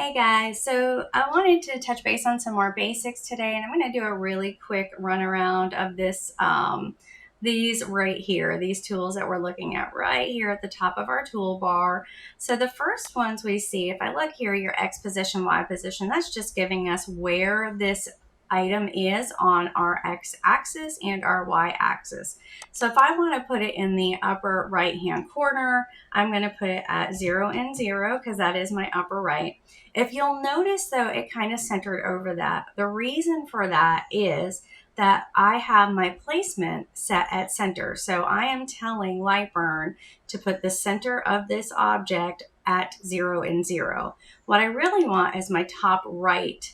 Hey guys, so I wanted to touch base on some more basics today, and I'm going to do a really quick run around of these right here, these tools that we're looking at right here at the top of our toolbar. So the first ones we see, if I look here, your X position, Y position, that's just giving us where this item is on our X axis and our Y axis. So if I want to put it in the upper right hand corner, I'm going to put it at 0 and 0 because that is my upper right. If you'll notice though, it kind of centered over that. The reason for that is that I have my placement set at center. So I am telling Lightburn to put the center of this object at 0 and 0. What I really want is my top right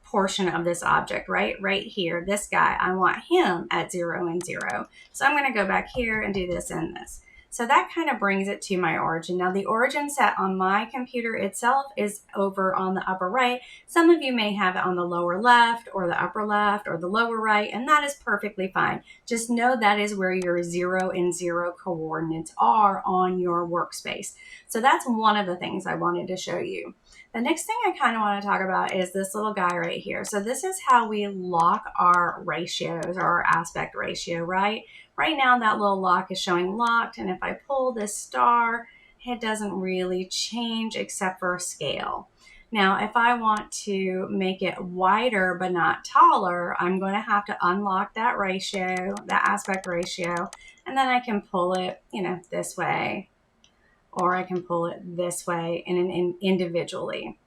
portion of this object, right here, this guy, I want him at 0 and 0. So I'm going to go back here and do this and this. So that kind of brings it to my origin. Now the origin set on my computer itself is over on the upper right. Some of you may have it on the lower left or the upper left or the lower right, and that is perfectly fine. Just know that is where your 0 and 0 coordinates are on your workspace. So that's one of the things I wanted to show you. The next thing I kind of want to talk about is this little guy right here. So this is how we lock our ratios or our aspect ratio, right? Right now that little lock is showing locked, and if I pull this star, it doesn't really change except for scale. Now, if I want to make it wider but not taller, I'm going to have to unlock that ratio, that aspect ratio, and then I can pull it, this way, or I can pull it this way and individually.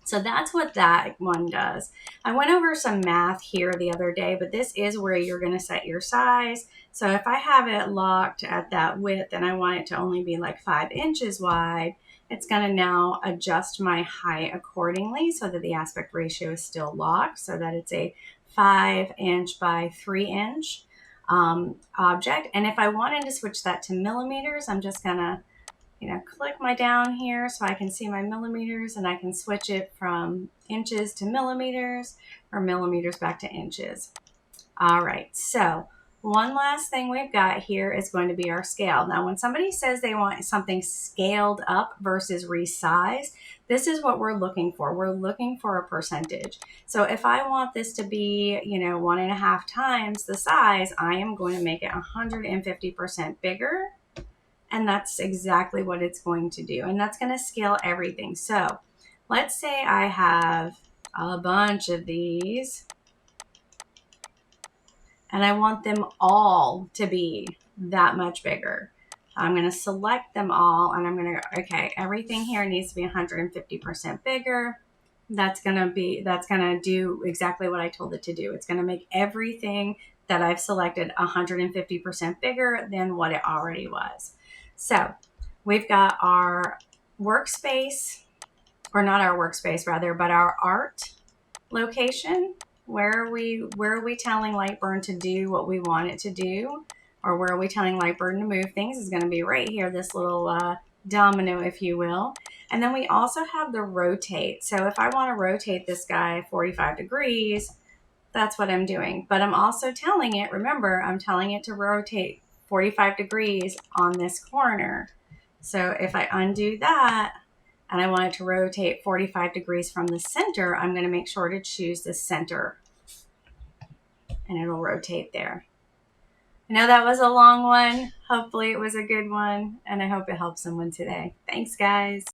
So that's what that one does. I went over some math here the other day, but this is where you're going to set your size. So if I have it locked at that width and I want it to only be like 5 inches wide, it's going to now adjust my height accordingly so that the aspect ratio is still locked, so that it's a 5 inch by 3 inch object. And if I wanted to switch that to millimeters, I'm just going to click my down here so I can see my millimeters, and I can switch it from inches to millimeters or millimeters back to inches. All right, so one last thing we've got here is going to be our scale. Now, when somebody says they want something scaled up versus resized, this is what we're looking for. We're looking for a percentage. So if I want this to be, 1.5 times the size, I am going to make it 150% bigger. And that's exactly what it's going to do. And that's going to scale everything. So let's say I have a bunch of these and I want them all to be that much bigger. I'm going to select them all and I'm going to go, okay, everything here needs to be 150% bigger. That's going to do exactly what I told it to do. It's going to make everything that I've selected 150% bigger than what it already was. So we've got our workspace, or not our workspace rather, but our art location. Where are we telling Lightburn to do what we want it to do? Or where are we telling Lightburn to move things is going to be right here, this little domino, if you will. And then we also have the rotate. So if I want to rotate this guy 45 degrees, that's what I'm doing. But I'm also telling it, remember, I'm telling it to rotate 45 degrees on this corner. So if I undo that and I want it to rotate 45 degrees from the center, I'm going to make sure to choose the center and it'll rotate there. I know that was a long one. Hopefully it was a good one, and I hope it helps someone today. Thanks, guys.